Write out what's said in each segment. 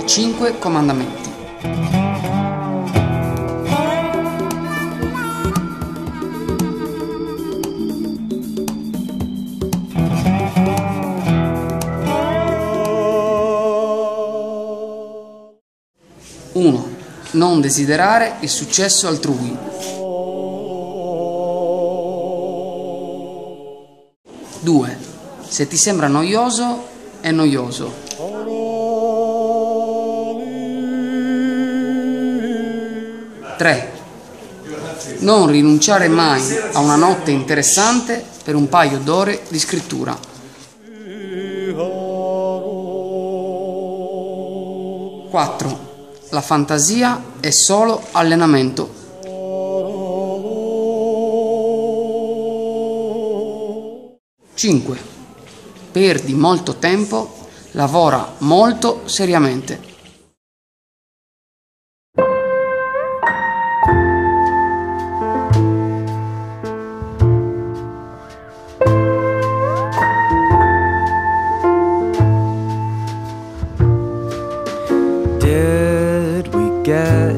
5 comandamenti. Uno. Non desiderare il successo altrui. 2. Se ti sembra noioso, è noioso. 3. Non rinunciare mai a una notte interessante per un paio d'ore di scrittura. 4. La fantasia è solo allenamento. 5. Perdi molto tempo, lavora molto seriamente. Did we get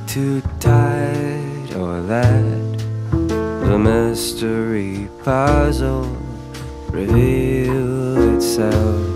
too tight or let the mystery puzzle reveal itself?